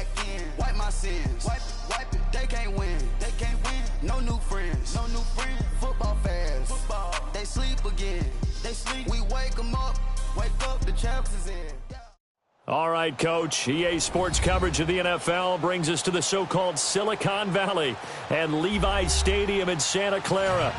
back in. Wipe my sins. Wipe it. They can't win. No new friends. Football fans. They sleep again. We wake them up. Wake up, the champs is in. All right, Coach. EA Sports coverage of the NFL brings us to the so-called Silicon Valley and Levi's Stadium in Santa Clara.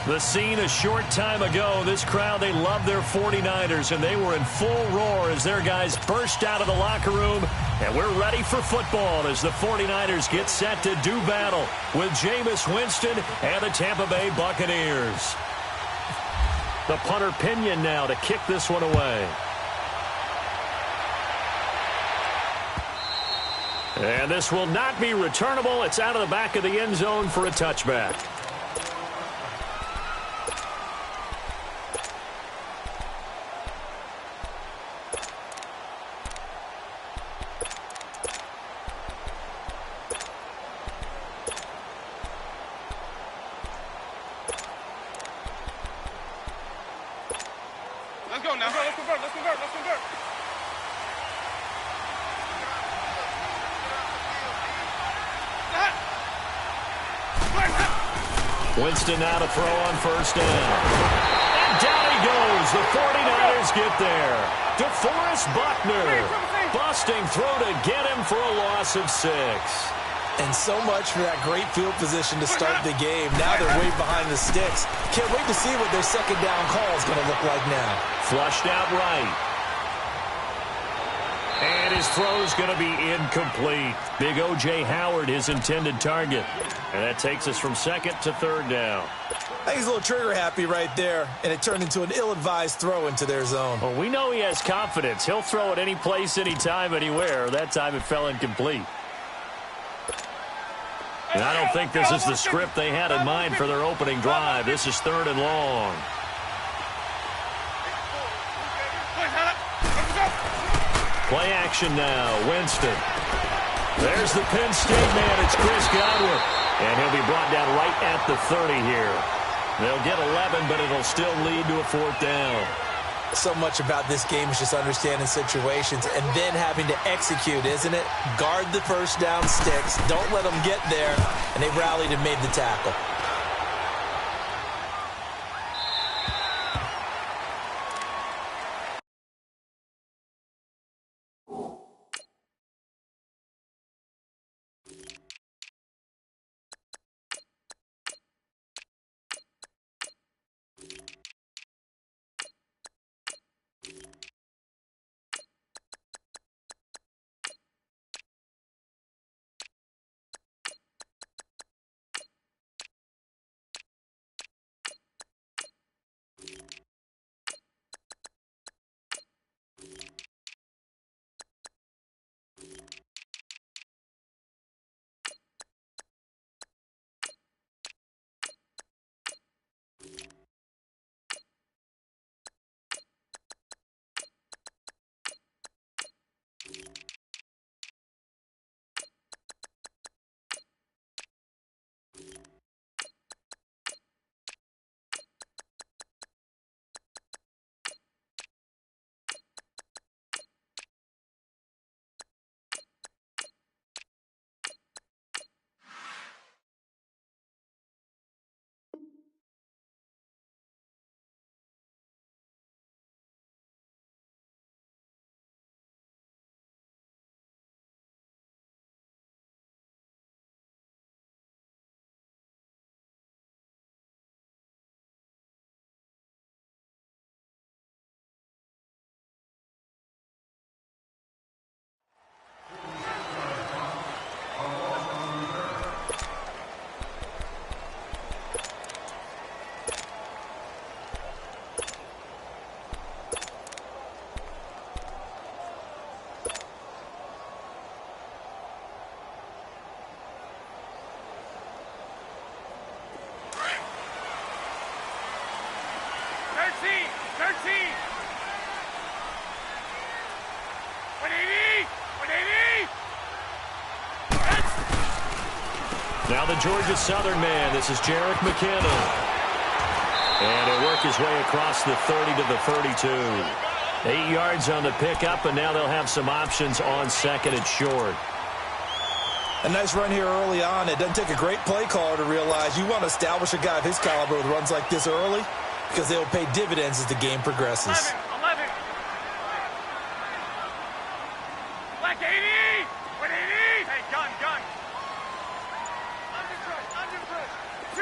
The scene a short time ago. This crowd, they love their 49ers, and they were in full roar as their guys burst out of the locker room. And we're ready for football as the 49ers get set to do battle with Jameis Winston and the Tampa Bay Buccaneers. The punter Pinion now to kick this one away. And this will not be returnable. It's out of the back of the end zone for a touchback. Let's go now. Let's convert. Winston now to throw on first down. And down he goes. The 49ers get there. DeForest Buckner busting through to get him for a loss of 6. And so much for that great field position to start the game. Now they're way behind the sticks. Can't wait to see what their second down call is going to look like now. Flushed out right. And his throw's going to be incomplete. Big O.J. Howard, his intended target. And that takes us from second to third down. I think he's a little trigger happy right there, and it turned into an ill-advised throw into their zone. Well, we know he has confidence. He'll throw it any place, anytime, anywhere. That time it fell incomplete. And I don't think this is the script they had in mind for their opening drive. This is 3rd and long. Play action now. Winston. There's the Penn State man. It's Chris Godwin. And he'll be brought down right at the 30 here. They'll get 11, but it'll still lead to a 4th down. So much about this game is just understanding situations and then having to execute, isn't it? Guard the first down sticks. Don't let them get there. And they rallied and made the tackle. Now the Georgia Southern man. This is Jerick McKinnon. And he'll work his way across the 30 to the 32. 8 yards on the pickup, and now they'll have some options on second and short. A nice run here early on. It doesn't take a great play caller to realize you want to establish a guy of his caliber with runs like this early because they'll pay dividends as the game progresses. 11. Black 80! With 80! Hey, gun. Under press. 2.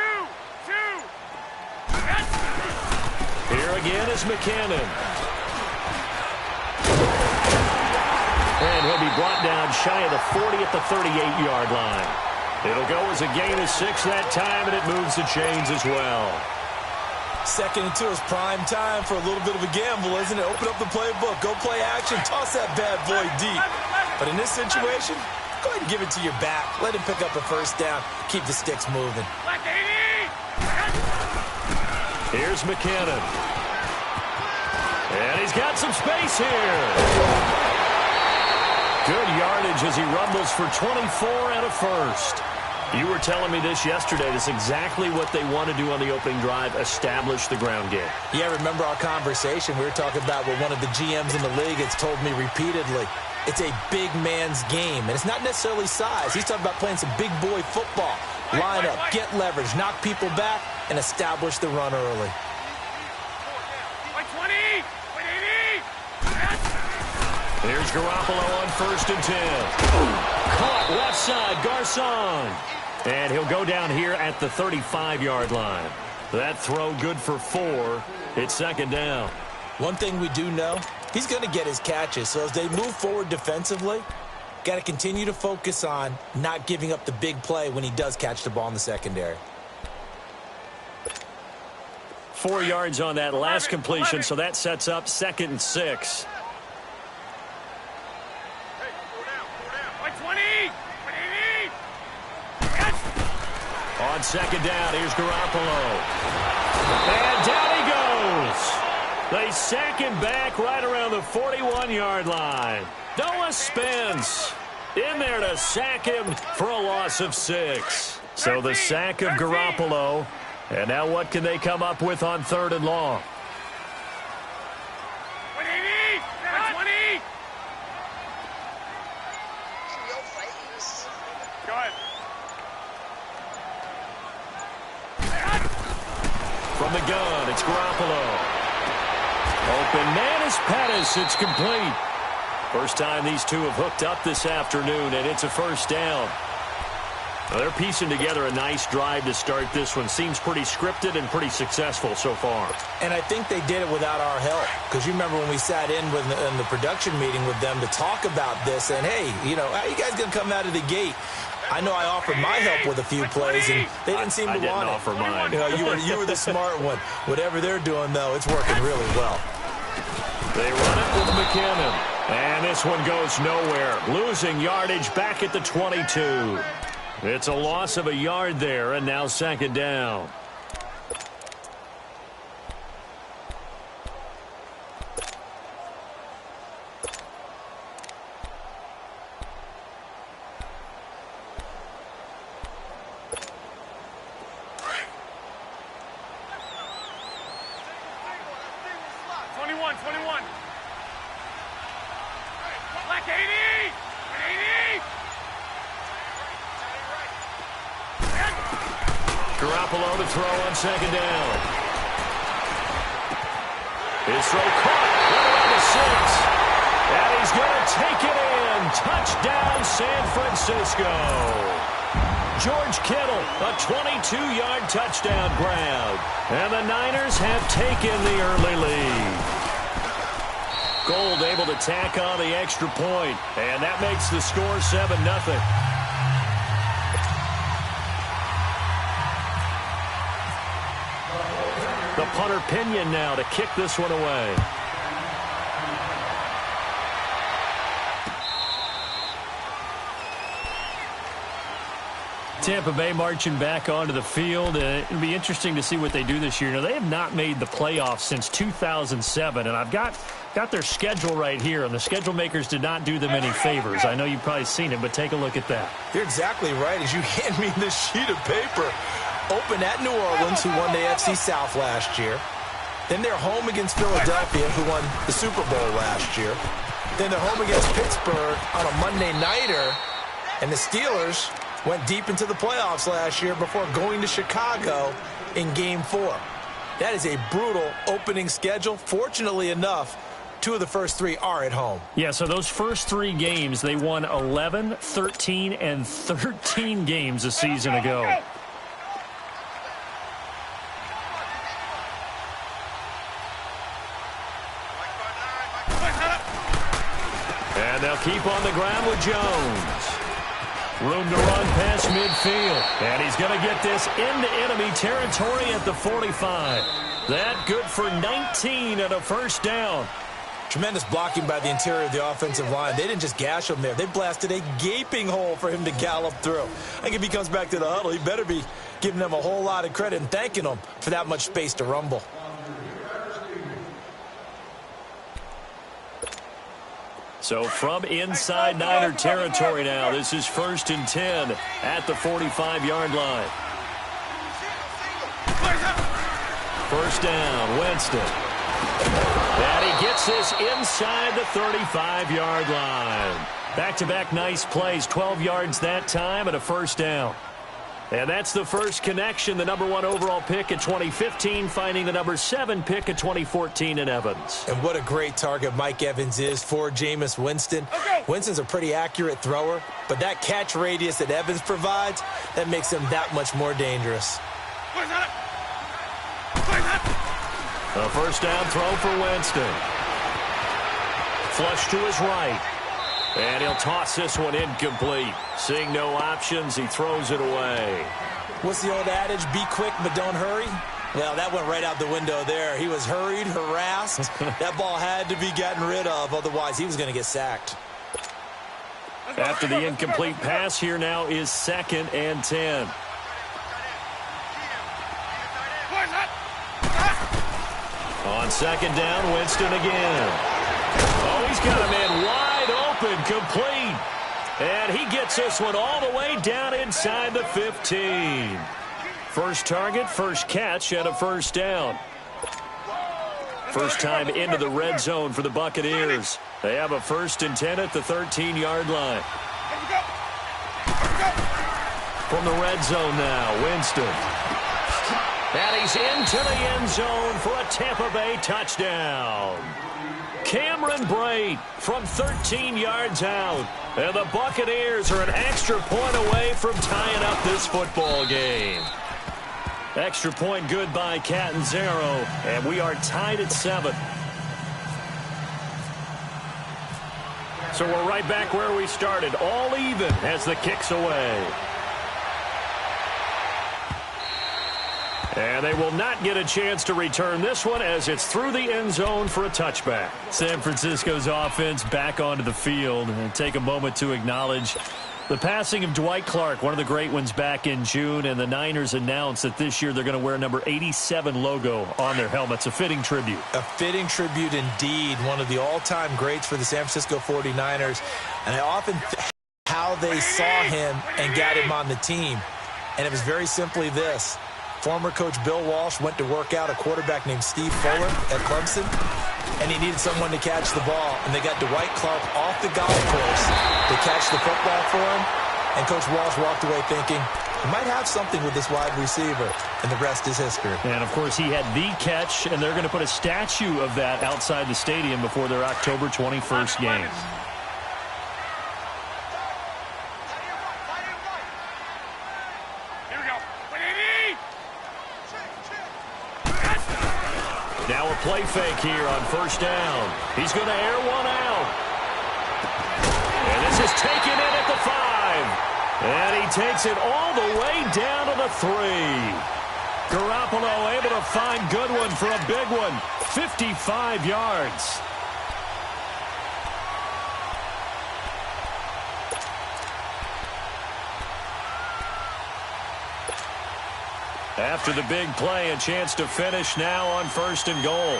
Here again is McKinnon. And he'll be brought down shy of the 40 at the 38-yard line. It'll go as a gain of 6 that time, and it moves the chains as well. 2nd and 2 is prime time for a little bit of a gamble, isn't it? Open up the playbook, go play action, toss that bad boy deep. But in this situation, go ahead and give it to your back. Let him pick up a first down. Keep the sticks moving. Black 80! Here's McKinnon. And he's got some space here. Good yardage as he rumbles for 24 and a first. You were telling me this yesterday. This is exactly what they want to do on the opening drive, establish the ground game. Yeah, remember our conversation? We were talking about what one of the GMs in the league has told me repeatedly. It's a big man's game, and it's not necessarily size. He's talking about playing some big boy football. Line up, get leverage, knock people back, and establish the run early. White 20! White 80! Here's Garoppolo on 1st and 10. Caught left side, Garcon. And he'll go down here at the 35-yard line. That throw good for 4. It's 2nd down. One thing we do know, he's going to get his catches. So as they move forward defensively, got to continue to focus on not giving up the big play when he does catch the ball in the secondary. 4 yards on that last completion, so that sets up 2nd and 6. On 2nd down, here's Garoppolo. And down he goes. They sack him back right around the 41-yard line. Noah Spence in there to sack him for a loss of 6. So the sack of Garoppolo. And now what can they come up with on 3rd and long? 180! 120! Go ahead. From the gun, it's Garoppolo. Open man is Pettis. It's complete. First time these two have hooked up this afternoon, and it's a first down. Well, they're piecing together a nice drive to start this one. Seems pretty scripted and pretty successful so far. And I think they did it without our help. Because you remember when we sat in the production meeting with them to talk about this, and hey, you know, how you guys going to come out of the gate? I know I offered my help with a few plays, and they didn't seem to want it. I didn't offer mine. You know, you were the smart one. Whatever they're doing, though, it's working really well. They run it with McKinnon. And this one goes nowhere. Losing yardage back at the 22. It's a loss of a yard there, and now 2nd down. Black 80! 80! Garoppolo to throw on 2nd down. His throw caught right around the 6. And he's going to take it in. Touchdown, San Francisco. George Kittle, a 22-yard touchdown grab. And the Niners have taken the early lead. Gold able to tack on the extra point, and that makes the score 7-0. The punter Pinion now to kick this one away. Tampa Bay marching back onto the field. It'll be interesting to see what they do this year. Now, they have not made the playoffs since 2007, and I've got their schedule right here, and the schedule makers did not do them any favors. I know you've probably seen it, but take a look at that. You're exactly right. As you hand me this sheet of paper, open at New Orleans, who won the AFC South last year. Then they're home against Philadelphia, who won the Super Bowl last year. Then they're home against Pittsburgh on a Monday nighter. And the Steelers went deep into the playoffs last year before going to Chicago in Game 4. That is a brutal opening schedule. Fortunately enough, 2 of the first 3 are at home. Yeah, so those first 3 games, they won 11, 13, and 13 games a season ago. And they'll keep on the ground with Jones. Room to run past midfield. And he's going to get this into enemy territory at the 45. That good for 19 and a first down. Tremendous blocking by the interior of the offensive line. They didn't just gash him there. They blasted a gaping hole for him to gallop through. I think if he comes back to the huddle, he better be giving them a whole lot of credit and thanking them for that much space to rumble. So from inside Niner territory now, this is 1st and 10 at the 45-yard line. First down, Winston. And he gets this inside the 35-yard line. Back-to-back nice plays, 12 yards that time and a first down. And that's the first connection, the number 1 overall pick in 2015, finding the number 7 pick in 2014 in Evans. And what a great target Mike Evans is for Jameis Winston. Winston's a pretty accurate thrower, but that catch radius that Evans provides, that makes him that much more dangerous. A first down throw for Winston. Flush to his right. And he'll toss this one incomplete. Seeing no options, he throws it away. What's the old adage? Be quick, but don't hurry? Well, that went right out the window there. He was hurried, harassed. That ball had to be gotten rid of, otherwise he was going to get sacked. After the incomplete pass, here now is 2nd and 10. On 2nd down, Winston again. Oh, he's got a man wide open, complete. And he gets this one all the way down inside the 15. First target, first catch, and a first down. First time into the red zone for the Buccaneers. They have a 1st and 10 at the 13-yard line. From the red zone now, Winston. And he's into the end zone for a Tampa Bay touchdown. Cameron Brate from 13 yards out. And the Buccaneers are an extra point away from tying up this football game. Extra point good by Catanzaro, and we are tied at 7. So we're right back where we started, all even as the kick's away. And they will not get a chance to return this one as it's through the end zone for a touchback. San Francisco's offense back onto the field. And take a moment to acknowledge the passing of Dwight Clark, one of the great ones back in June. And the Niners announced that this year they're going to wear number 87 logo on their helmets. A fitting tribute. A fitting tribute indeed. One of the all-time greats for the San Francisco 49ers. And I often how they saw him and got him on the team. And it was very simply this. Former coach Bill Walsh went to work out a quarterback named Steve Fuller at Clemson, and he needed someone to catch the ball, and they got Dwight Clark off the golf course to catch the football for him, and Coach Walsh walked away thinking, he might have something with this wide receiver, and the rest is history. And, of course, he had the catch, and they're going to put a statue of that outside the stadium before their October 21st game. Now a play fake here on first down. He's going to air one out. And this is taken in at the 5. And he takes it all the way down to the 3. Garoppolo able to find Goodwin for a big one. 55 yards. After the big play, a chance to finish now on 1st and goal.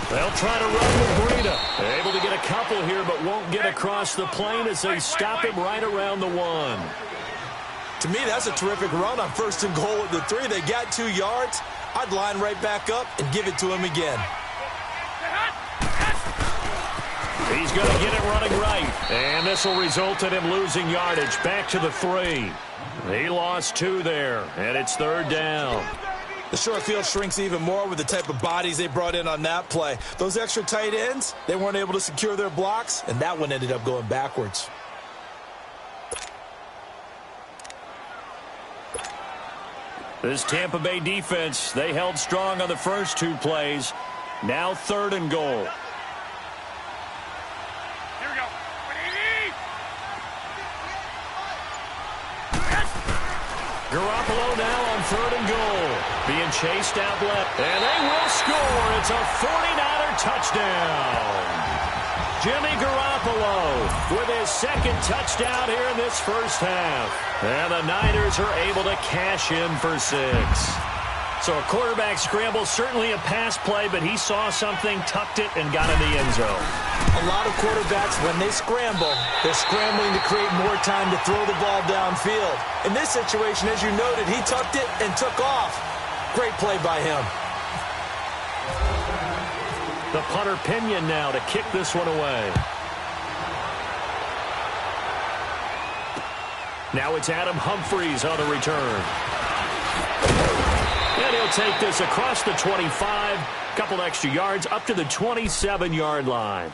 They'll try to run with Breida. Able to get a couple here, but won't get across the plane as they stop him right around the 1. To me, that's a terrific run on 1st and goal at the 3. They got 2 yards. I'd line right back up and give it to him again. He's going to get it running right. And this will result in him losing yardage back to the 3. He lost 2 there, and it's 3rd down. The short field shrinks even more with the type of bodies they brought in on that play. Those extra tight ends, they weren't able to secure their blocks, and that one ended up going backwards. This Tampa Bay defense, they held strong on the first 2 plays. Now 3rd and goal. Here we go. 180. Garoppolo now on 3rd and goal. Being chased out left. And they will score. It's a 49er touchdown. Jimmy Garoppolo with his 2nd touchdown here in this first half. And the Niners are able to cash in for 6. So a quarterback scramble, certainly a pass play, but he saw something, tucked it, and got in the end zone. A lot of quarterbacks, when they scramble, they're scrambling to create more time to throw the ball downfield. In this situation, as you noted, he tucked it and took off. Great play by him. The punter Pinion now to kick this one away. Now it's Adam Humphries on the return. And he'll take this across the 25. Couple extra yards up to the 27-yard line.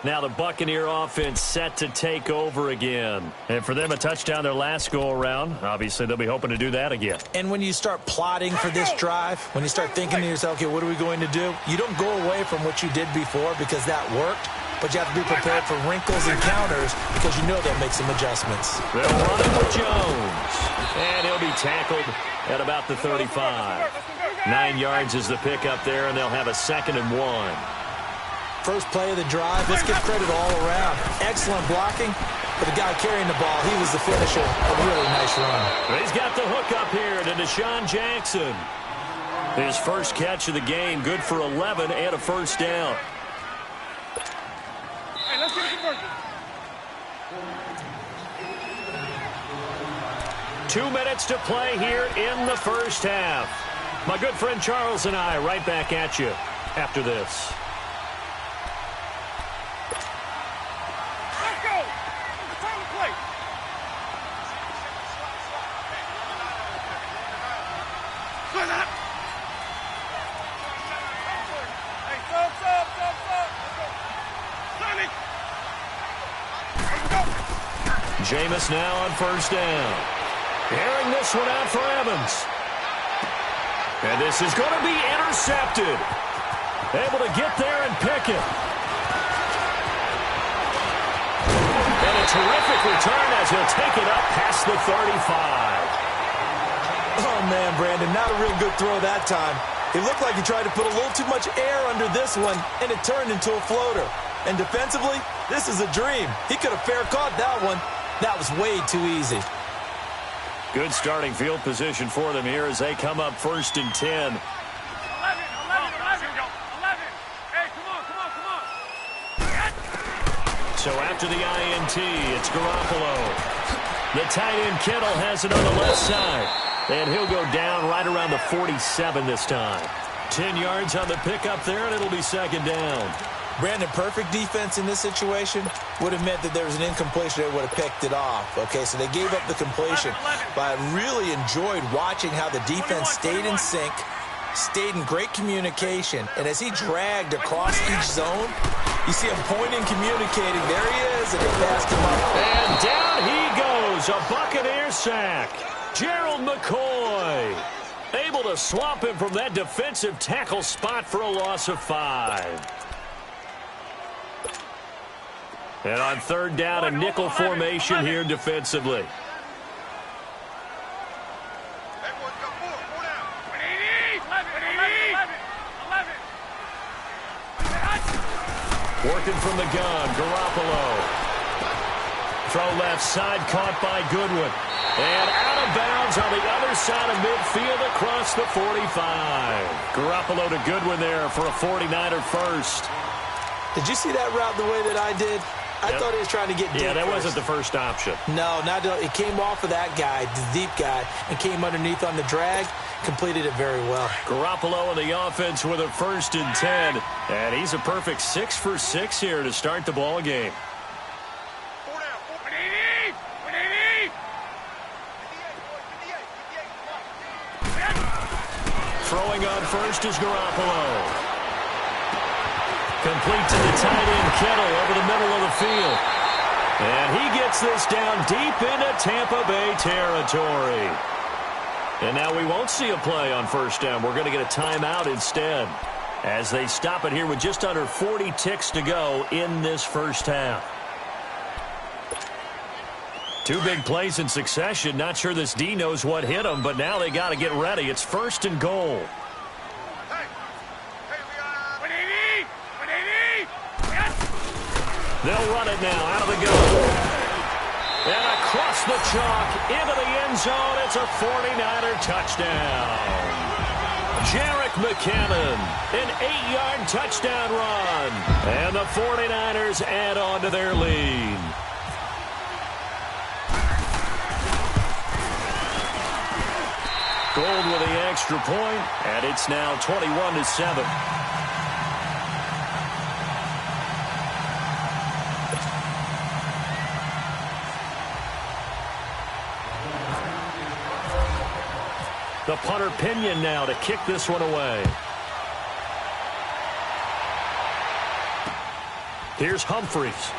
Now the Buccaneer offense set to take over again. And for them, a touchdown their last go-around. Obviously, they'll be hoping to do that again. And when you start plotting for this drive, when you start thinking to yourself, okay, what are we going to do? You don't go away from what you did before because that worked. But you have to be prepared for wrinkles and counters because you know they'll make some adjustments. They'll run it with Jones. And he'll be tackled at about the 35. 9 yards is the pickup there, and they'll have a 2nd and 1. First play of the drive, let's give credit all around. Excellent blocking, but the guy carrying the ball, he was the finisher. A really nice run. He's got the hook up here to Deshaun Jackson. His first catch of the game, good for 11 and a first down. Hey, let's get a conversion. 2 minutes to play here in the first half. My good friend Charles and I right back at you after this. Let's go. It's time to play. Good up. Hey, stop. Let's go. Sonic. Let's go. Jameis now on first down. Airing this one out for Evans. And this is going to be intercepted. Able to get there and pick it. And a terrific return as he'll take it up past the 35. Oh, man, Brandon, not a real good throw that time. It looked like he tried to put a little too much air under this one, and it turned into a floater. And defensively, this is a dream. He could have fair caught that one. That was way too easy. Good starting field position for them here as they come up 1st and 10. 11. Hey, come on. So after the INT, it's Garoppolo. The tight end Kittle has it on the left side. And he'll go down right around the 47 this time. 10 yards on the pickup there, and it'll be 2nd down. Brandon, perfect defense in this situation would have meant that there was an incompletion that would have picked it off. Okay, so they gave up the completion. But I really enjoyed watching how the defense stayed in sync, stayed in great communication, and as he dragged across each zone, you see him pointing, communicating. There he is, and they passed him up. And down he goes, a Buccaneer sack. Gerald McCoy able to swamp him from that defensive tackle spot for a loss of 5. And on 3rd down, a nickel formation here defensively. Working from the gun, Garoppolo. Throw left side, caught by Goodwin. And out of bounds on the other side of midfield across the 45. Garoppolo to Goodwin there for a 49er first. Did you see that route the way that I did? I thought he was trying to get deep. Yeah, that first. wasn't the first option. No, it came off of that guy, the deep guy, and came underneath on the drag. Completed it very well. Garoppolo in the offense with a 1st and 10. And he's a perfect 6 for 6 here to start the ball game. Throwing on first is Garoppolo. Complete to the tight end, Kittle, over the middle of the field. And he gets this down deep into Tampa Bay territory. And now we won't see a play on 1st down. We're going to get a timeout instead as they stop it here with just under 40 ticks to go in this first half. 2 big plays in succession. Not sure this D knows what hit them, but now they got to get ready. It's 1st and goal. They'll run it now out of the gun. And across the chalk into the end zone. It's a 49er touchdown. Jerick McKinnon, an 8-yard touchdown run. And the 49ers add on to their lead. Gold with the extra point, and it's now 21-7. The punter Pinion now to kick this one away. Here's Humphries.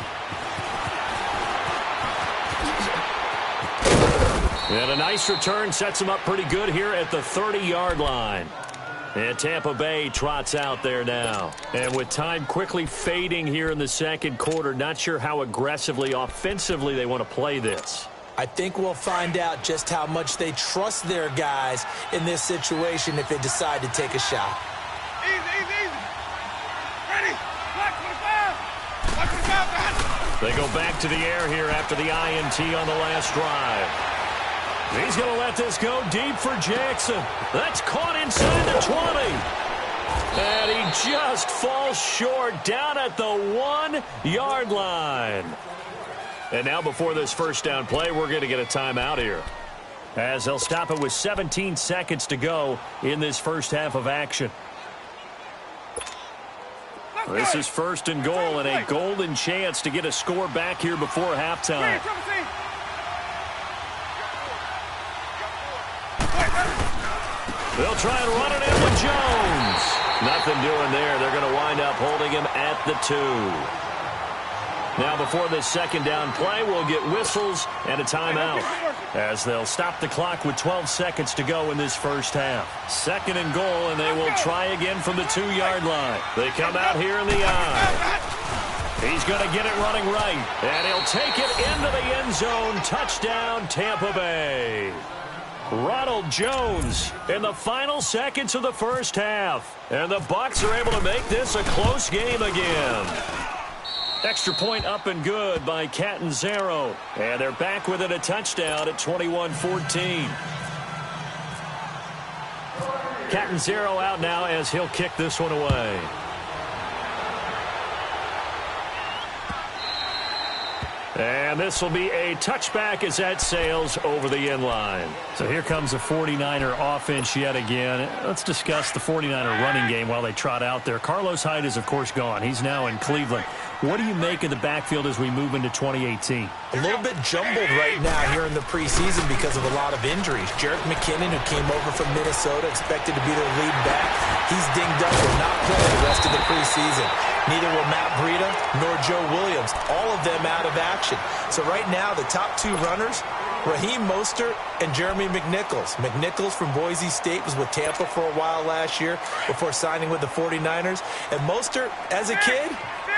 And a nice return sets him up pretty good here at the 30-yard line. And Tampa Bay trots out there now. And with time quickly fading here in the second quarter, not sure how aggressively, offensively they want to play this. I think we'll find out just how much they trust their guys in this situation if they decide to take a shot. Easy, easy, easy. Ready. Black 25. Black 25. They go back to the air here after the INT on the last drive. He's going to let this go deep for Jackson. That's caught inside the 20. And he just falls short down at the 1-yard line. And now before this first down play, we're going to get a timeout here, as they'll stop it with 17 seconds to go in this first half of action. This is 1st and goal and a golden chance to get a score back here before halftime. They'll try and run it in with Jones. Nothing doing there. They're going to wind up holding him at the 2. Now before this second down play, we'll get whistles and a timeout, as they'll stop the clock with 12 seconds to go in this first half. 2nd and goal, and they will try again from the 2-yard line. They come out here in the eye. He's going to get it running right, and he'll take it into the end zone. Touchdown, Tampa Bay. Ronald Jones in the final seconds of the first half. And the Bucs are able to make this a close game again. Extra point up and good by Catanzaro. And they're back within a touchdown at 21-14. Catanzaro out now as he'll kick this one away. And this will be a touchback as that sails over the end line. So here comes the 49er offense yet again. Let's discuss the 49er running game while they trot out there. Carlos Hyde is, of course, gone. He's now in Cleveland. What do you make of the backfield as we move into 2018? A little bit jumbled right now here in the preseason because of a lot of injuries. Jerick McKinnon, who came over from Minnesota, expected to be their lead back. He's dinged up, will not play the rest of the preseason. Neither will Matt Breida nor Joe Williams. All of them out of action. So right now, the top 2 runners, Raheem Mostert and Jeremy McNichols. McNichols from Boise State was with Tampa for a while last year before signing with the 49ers. And Mostert, as a kid,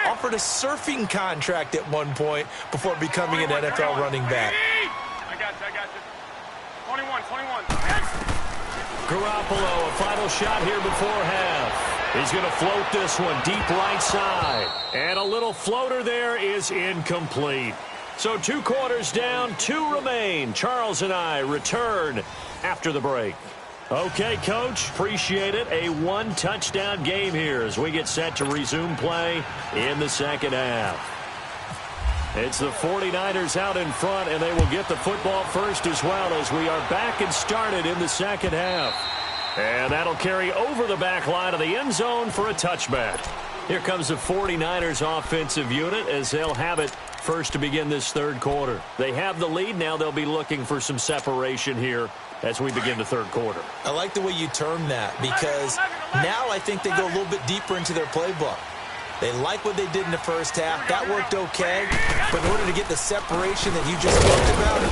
offered a surfing contract at one point before becoming an NFL running back. I got you. 21. Garoppolo, a final shot here before half. He's going to float this one deep right side. And a little floater there is incomplete. So 2 quarters down, 2 remain. Charles and I return after the break. Okay, Coach, appreciate it. A 1-touchdown game here as we get set to resume play in the second half. It's the 49ers out in front, and they will get the football first as well as we are back and started in the second half. And that'll carry over the back line of the end zone for a touchback. Here comes the 49ers offensive unit as they'll have it first to begin this third quarter. They have the lead. Now they'll be looking for some separation here as we begin the third quarter. I like the way you term that because now I think they go a little bit deeper into their playbook. They like what they did in the first half. That worked okay. But in order to get the separation that you just talked about,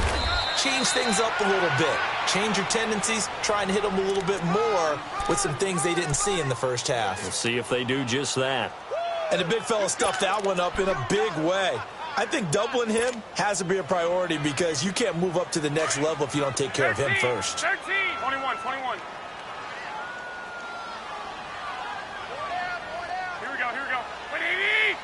change things up a little bit. Change your tendencies. Try and hit them a little bit more with some things they didn't see in the first half. We'll see if they do just that. And the big fella stuffed that one up in a big way. I think doubling him has to be a priority because you can't move up to the next level if you don't take care of him first. 13, 21, 21. Here we go. 180.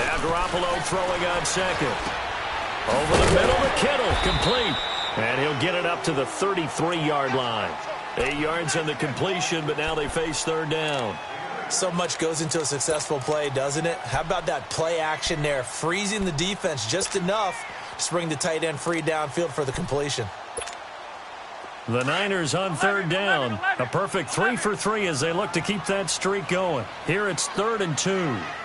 Now Garoppolo throwing on second. Over the middle to Kittle, complete. And he'll get it up to the 33-yard line. 8 yards on the completion, but now they face third down. So much goes into a successful play, doesn't it? How about that play action there, freezing the defense just enough to bring the tight end free downfield for the completion. The Niners on third down. A perfect 3 for 3 as they look to keep that streak going. Here it's 3rd and 2. 180.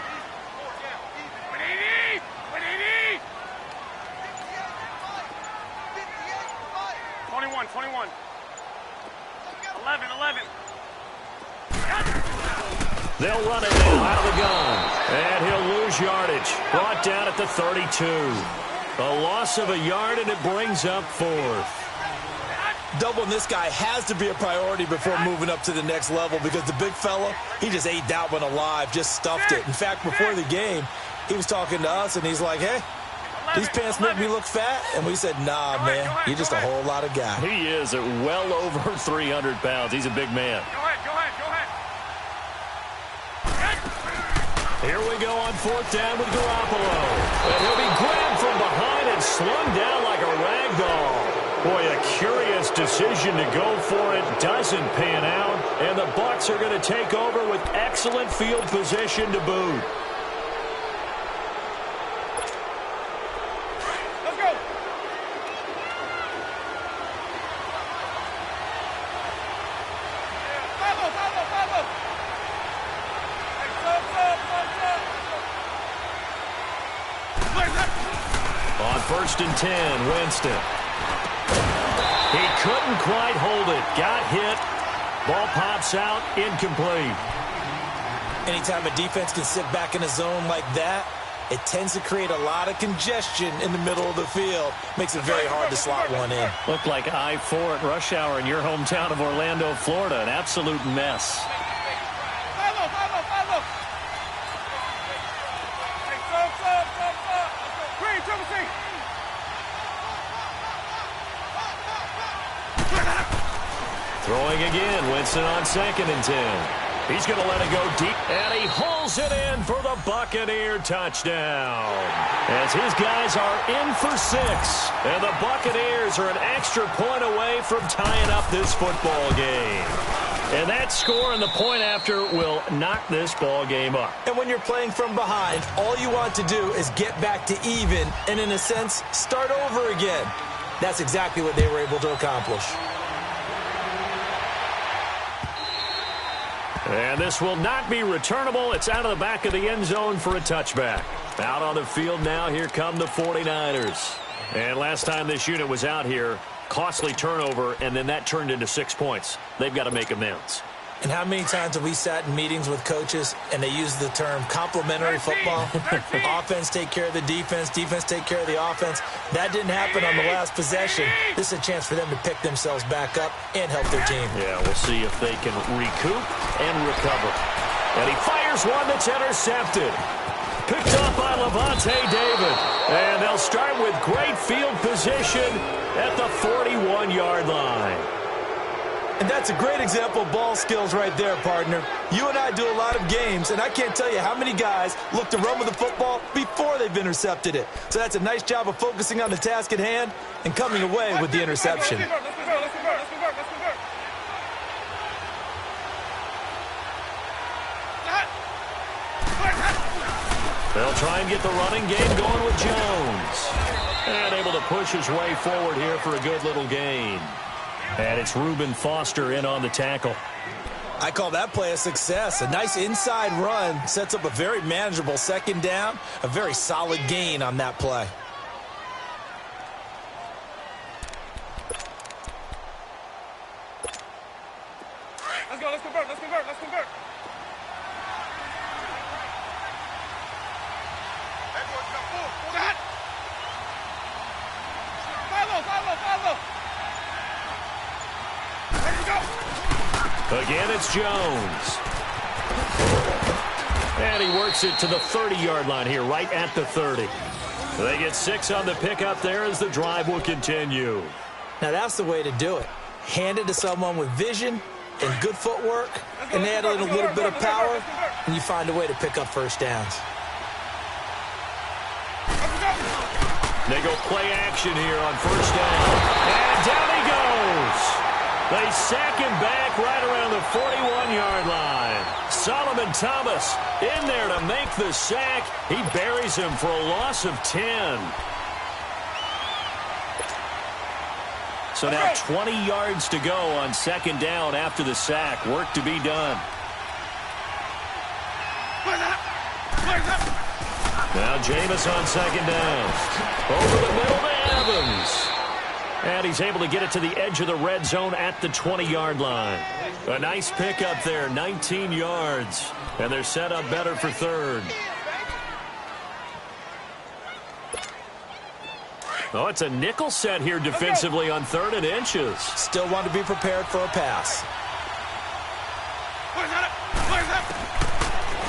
21. 11. They'll run it now out of the gun. And he'll lose yardage. Brought down at the 32. A loss of a yard, and it brings up 4th. Doubling this guy has to be a priority before moving up to the next level because the big fella, he just ate that one alive, just stuffed it. In fact, before the game, he was talking to us, and he's like, hey, these pants make me look fat? And we said, nah, man, you're just a whole lot of guy. He is at well over 300 pounds. He's a big man. Go ahead. Here we go on 4th down with Garoppolo. And he'll be grabbed from behind and slung down like a rag doll. Boy, a curious decision to go for it. Doesn't pan out. And the Bucs are going to take over with excellent field position to boot. Let's go. Follow. On 1st and 10, Winston. He couldn't quite hold it. Got hit. Ball pops out. Incomplete. Anytime a defense can sit back in a zone like that, it tends to create a lot of congestion in the middle of the field. Makes it very hard to slot one in. Looked like I-4 at rush hour in your hometown of Orlando, Florida. An absolute mess. Follow. Green, triple C. Throwing again. Winston on 2nd and 10. He's going to let it go deep, and he hauls it in for the Buccaneer touchdown. As his guys are in for 6, and the Buccaneers are an extra point away from tying up this football game. And that score and the point after will knock this ball game up. And when you're playing from behind, all you want to do is get back to even and, in a sense, start over again. That's exactly what they were able to accomplish. And this will not be returnable. It's out of the back of the end zone for a touchback. Out on the field now, here come the 49ers. And last time this unit was out here, costly turnover, and then that turned into 6 points. They've got to make amends. And how many times have we sat in meetings with coaches and they use the term complementary football? Offense take care of the defense, defense take care of the offense. That didn't happen on the last possession. This is a chance for them to pick themselves back up and help their team. Yeah, we'll see if they can recoup and recover. And he fires one that's intercepted. Picked up by Levante David. And they'll start with great field position at the 41-yard line. And that's a great example of ball skills right there, partner. You and I do a lot of games, and I can't tell you how many guys look to run with the football before they've intercepted it. So that's a nice job of focusing on the task at hand and coming away with the interception. They'll try and get the running game going with Jones. And able to push his way forward here for a good little gain. And it's Reuben Foster in on the tackle. I call that play a success. A nice inside run sets up a very manageable second down. A very solid gain on that play. Let's go, let's convert, let's convert, let's convert. Follow. There you go. Again, it's Jones. And he works it to the 30-yard line here, right at the 30. They get 6 on the pickup there as the drive will continue. Now, that's the way to do it. Hand it to someone with vision and good footwork, and add in a little bit of power, and you find a way to pick up first downs. They go play action here on first down. And down he goes. They sack him back right around the 41-yard line. Solomon Thomas in there to make the sack. He buries him for a loss of 10. So now 20 yards to go on second down after the sack. Work to be done. Now Jameis on second down. Over the middle to Evans. And he's able to get it to the edge of the red zone at the 20-yard line. A nice pickup there, 19 yards. And they're set up better for third. Oh, it's a nickel set here defensively on 3rd and inches. Still want to be prepared for a pass.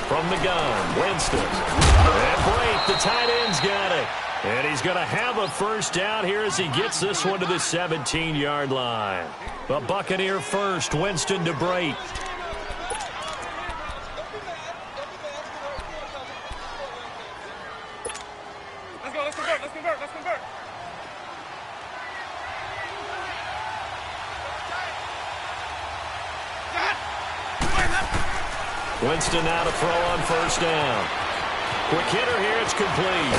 From the gun, Winston. And Brate, the tight end's got it. And he's going to have a first down here as he gets this one to the 17-yard line. The Buccaneer first, Winston to Brate. Let's convert. Winston now to throw on first down. Quick hitter here, it's complete.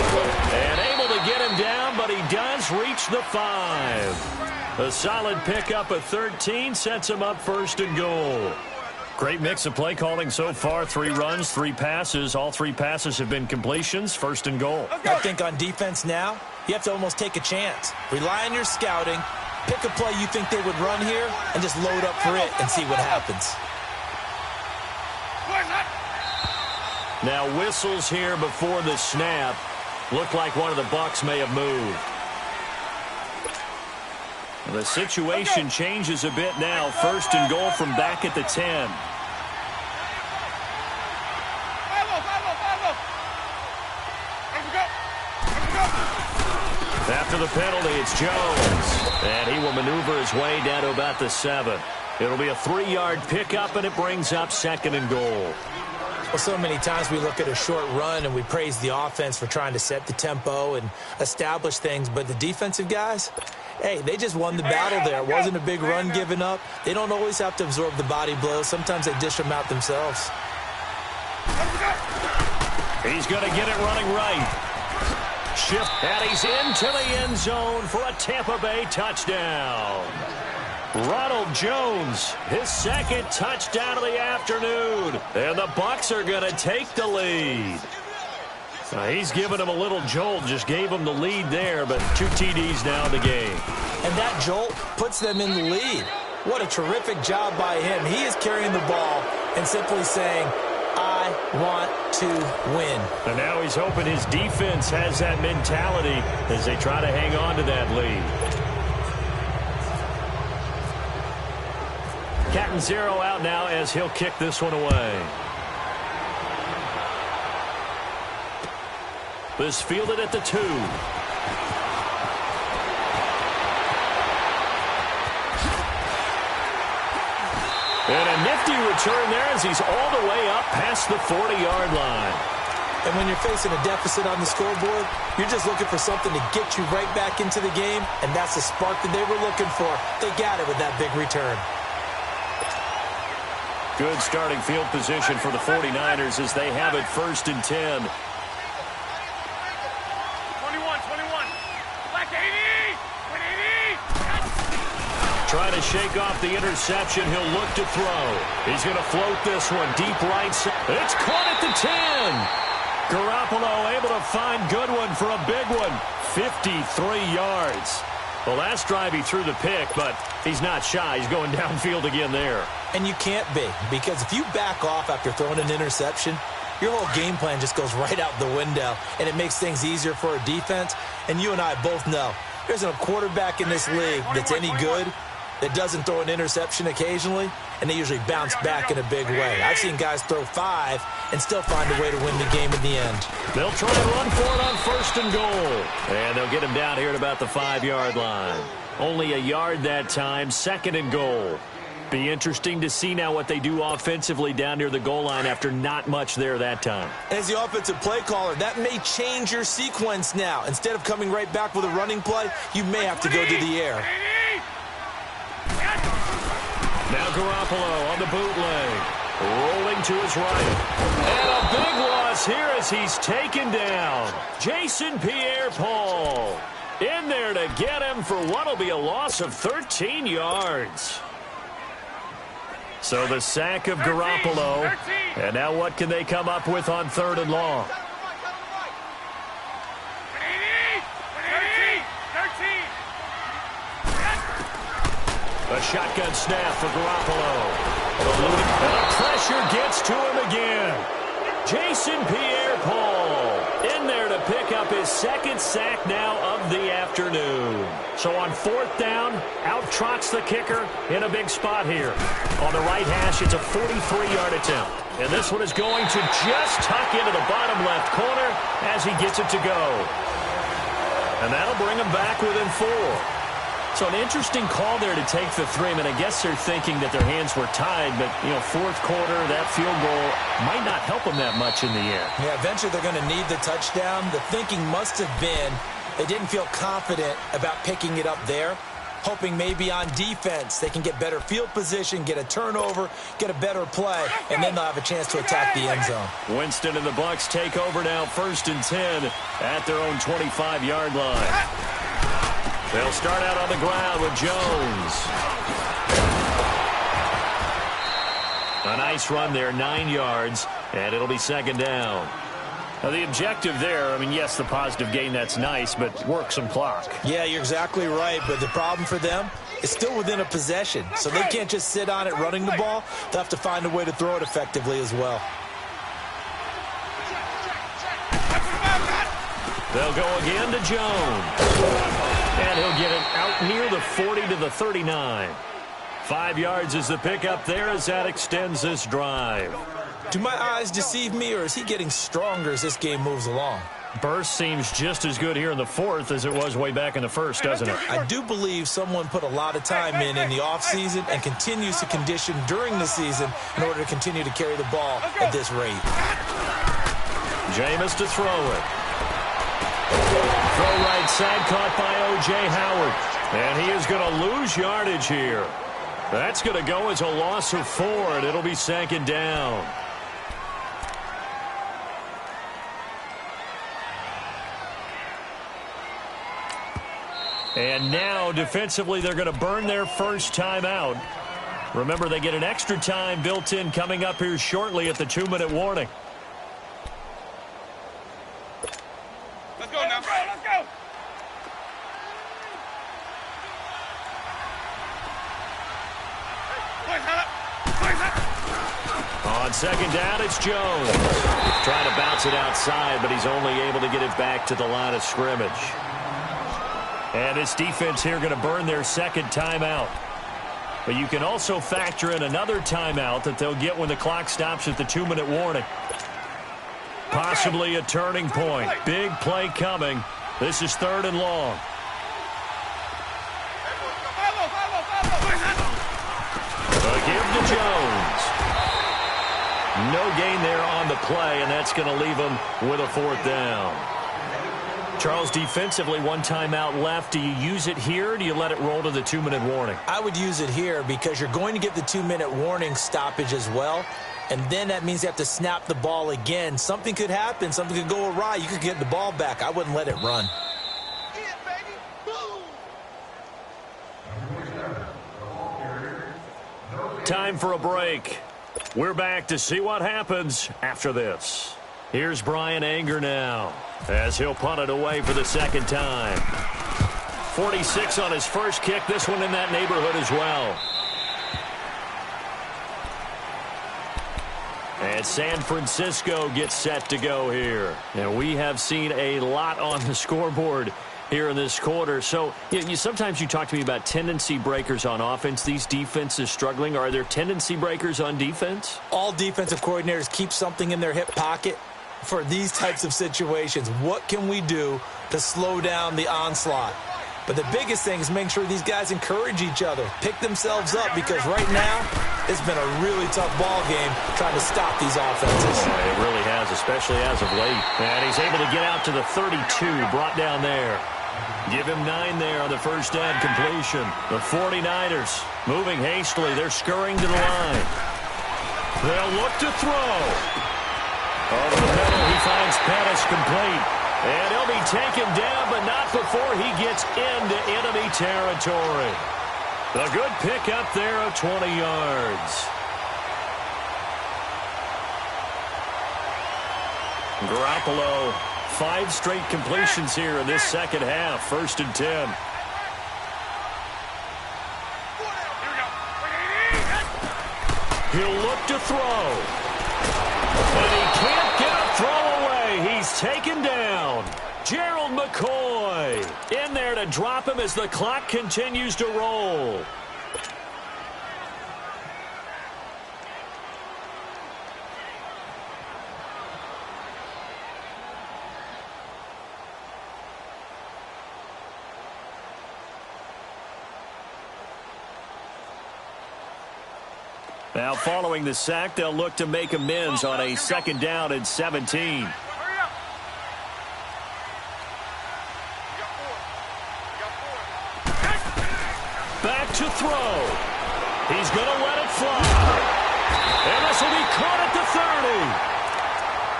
And able to get him down, but he does reach the 5. A solid pickup of 13 sets him up first and goal. Great mix of play calling so far. 3 runs, 3 passes. All 3 passes have been completions. First and goal. I think on defense now, you have to almost take a chance. Rely on your scouting. Pick a play you think they would run here and just load up for it and see what happens. Now whistles here before the snap. Looked like one of the Bucs may have moved. The situation changes a bit now. First and goal from back at the 10. After the penalty, it's Jones. And he will maneuver his way down to about the 7. It'll be a 3-yard pickup, and it brings up second and goal. Well, so many times we look at a short run and we praise the offense for trying to set the tempo and establish things, but the defensive guys, hey, they just won the battle there. It wasn't a big run given up. They don't always have to absorb the body blows. Sometimes they dish them out themselves. He's going to get it running right. Shift, and he's into the end zone for a Tampa Bay touchdown. Ronald Jones, his second touchdown of the afternoon. And the Bucs are going to take the lead. He's given him a little jolt, just gave him the lead there, but 2 TDs now in the game. And that jolt puts them in the lead. What a terrific job by him. He is carrying the ball and simply saying, I want to win. And now he's hoping his defense has that mentality as they try to hang on to that lead. Captain Zero out now as he'll kick this one away. This fielded at the 2. And a nifty return there as he's all the way up past the 40-yard line. And when you're facing a deficit on the scoreboard, you're just looking for something to get you right back into the game, and that's the spark that they were looking for. They got it with that big return. Good starting field position for the 49ers as they have it 1st and 10. Trying to shake off the interception. He'll look to throw. He's going to float this one deep right side. It's caught at the 10. Garoppolo able to find Goodwin for a big one. 53 yards. Well, last drive he threw the pick, but he's not shy. He's going downfield again there. And you can't be, because if you back off after throwing an interception, your whole game plan just goes right out the window, and it makes things easier for a defense. And you and I both know there's a quarterback in this league that's any good that doesn't throw an interception occasionally, and they usually bounce back in a big way. I've seen guys throw 5 and still find a way to win the game in the end. They'll try and run for it on 1st and goal. And they'll get him down here at about the 5-yard line. Only a yard that time, 2nd and goal. Be interesting to see now what they do offensively down near the goal line after not much there that time. As the offensive play caller, that may change your sequence now. Instead of coming right back with a running play, you may have to go to the air. Now Garoppolo on the bootleg. Rolling to his right. And a big loss here as he's taken down. Jason Pierre-Paul in there to get him for what will be a loss of 13 yards. So the sack of Garoppolo. And now what can they come up with on 3rd and long? A shotgun snap for Garoppolo. The pressure gets to him again. Jason Pierre-Paul in there to pick up his 2nd sack now of the afternoon. So on 4th down, out trots the kicker in a big spot here. On the right hash, it's a 43-yard attempt. And this one is going to just tuck into the bottom left corner as he gets it to go. And that'll bring him back within 4. So an interesting call there to take the 3. I mean, I guess they're thinking that their hands were tied, but, 4th quarter, that field goal might not help them that much in the air. Yeah, eventually they're going to need the touchdown. The thinking must have been they didn't feel confident about picking it up there, hoping maybe on defense they can get better field position, get a turnover, get a better play, and then they'll have a chance to attack the end zone. Winston and the Bucs take over now, 1st and 10 at their own 25-yard line. They'll start out on the ground with Jones. A nice run there, 9 yards, and it'll be 2nd down. Now, the objective there, I mean, yes, the positive gain, that's nice, but work some clock. Yeah, you're exactly right, but the problem for them is still within a possession, so they can't just sit on it running the ball. They'll have to find a way to throw it effectively as well. They'll go again to Jones. And he'll get it out near the 40 to the 39. 5 yards is the pickup there as that extends this drive. Do my eyes deceive me, or is he getting stronger as this game moves along? Burst seems just as good here in the 4th as it was way back in the 1st, doesn't it? I do believe someone put a lot of time in the offseason and continues to condition during the season in order to continue to carry the ball at this rate. Jameis to throw it. Throw right side caught by O.J. Howard. And he is going to lose yardage here. That's going to go as a loss of 4, and it'll be 2nd down. And now, defensively, they're going to burn their first timeout. Remember, they get an extra time built in coming up here shortly at the 2-minute warning. Let's go now. Let's go. On 2nd down, it's Jones. Trying to bounce it outside, but he's only able to get it back to the line of scrimmage. And this defense here going to burn their 2nd timeout. But you can also factor in another timeout that they'll get when the clock stops at the 2-minute warning. Possibly a turning point. Big play coming. This is 3rd and long. A give to Jones. No gain there on the play, and that's going to leave him with a 4th down. Charles, defensively, 1 timeout left. Do you use it here, or do you let it roll to the 2-minute warning? I would use it here because you're going to get the 2-minute warning stoppage as well. And then that means you have to snap the ball again. Something could happen. Something could go awry. You could get the ball back. I wouldn't let it run. time for a break. We're back to see what happens after this. Here's Brian Anger now as he'll punt it away for the second time. 46 on his first kick. This one in that neighborhood as well. And San Francisco gets set to go here. And we have seen a lot on the scoreboard here in this quarter. So sometimes you talk to me about tendency breakers on offense. These defenses struggling. Are there tendency breakers on defense? All defensive coordinators keep something in their hip pocket for these types of situations. What can we do to slow down the onslaught? But the biggest thing is making sure these guys encourage each other, pick themselves up, because right now it's been a really tough ball game trying to stop these offenses. It really has, especially as of late. And he's able to get out to the 32, brought down there. Give him 9 there on the first down completion. The 49ers moving hastily. They're scurrying to the line. They'll look to throw. Over the middle, he finds Pettis complete. And he'll be taken down, but not before he gets into enemy territory. A good pickup there of 20 yards. Garoppolo, 5 straight completions here in this second half. 1st and 10. He'll look to throw. And he can't get a throw away. He's taken down. Gerald McCoy in there to drop him as the clock continues to roll. Now, following the sack, they'll look to make amends on a 2nd down and 17. Back to throw. He's going to let it fly. And this will be caught at the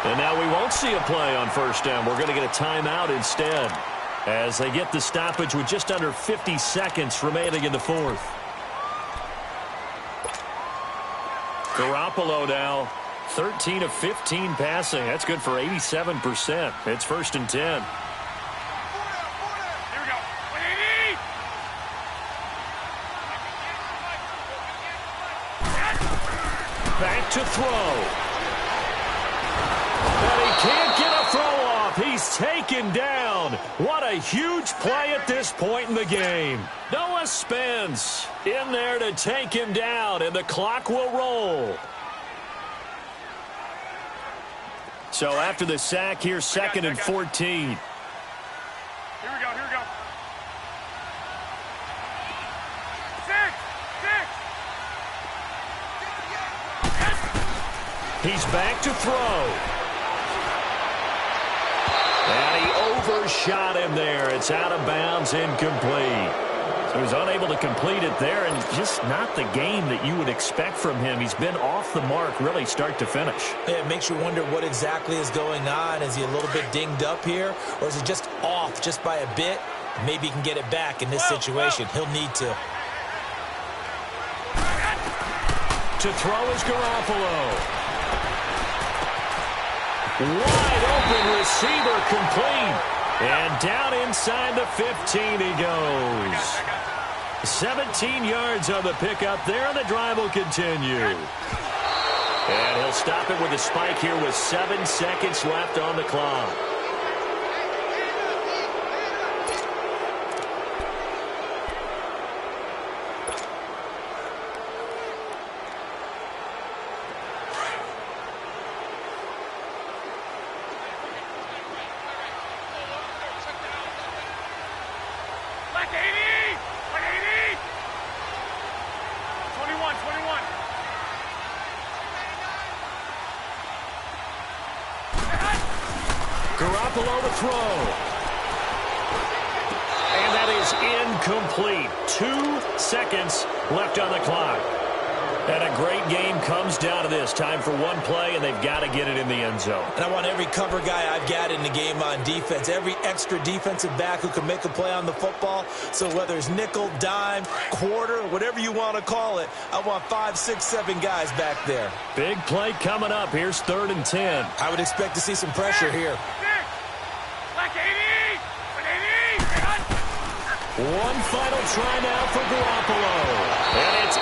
30. And now we won't see a play on 1st down. We're going to get a timeout instead as they get the stoppage with just under 50 seconds remaining in the 4th. Garoppolo now, 13 of 15 passing. That's good for 87%. It's 1st and 10. Here we go. Back to throw. And he can't get a throw off. He's taken down. What a huge play at this point in the game. Noah Spence in there to take him down, and the clock will roll. So after the sack, here's 2nd and 14. Here we go, here we go. 6. He's back to throw. And he overshot him there. It's out of bounds, incomplete. So he's unable to complete it there, and just not the game that you would expect from him. He's been off the mark really start to finish. Yeah, it makes you wonder what exactly is going on. Is he a little bit dinged up here, or is he just off just by a bit? Maybe he can get it back in this situation. He'll need to. To throw is Garoppolo. Wide open receiver complete. And down inside the 15 he goes. 17 yards on the pickup there, and the drive will continue. And he'll stop it with a spike here with 7 seconds left on the clock. Garoppolo to throw. And that is incomplete. 2 seconds left on the clock. And a great game comes down to this. Time for one play, and they've got to get it in the end zone. And I want every cover guy I've got in the game on defense, every extra defensive back who can make a play on the football. So whether it's nickel, dime, quarter, whatever you want to call it, I want 5, 6, 7 guys back there. Big play coming up. Here's 3rd and 10. I would expect to see some pressure here. Like 80! With 80! One final try now for Garoppolo. And it's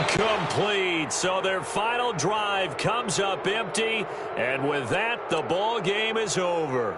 incomplete. So their final drive comes up empty. And with that, the ball game is over.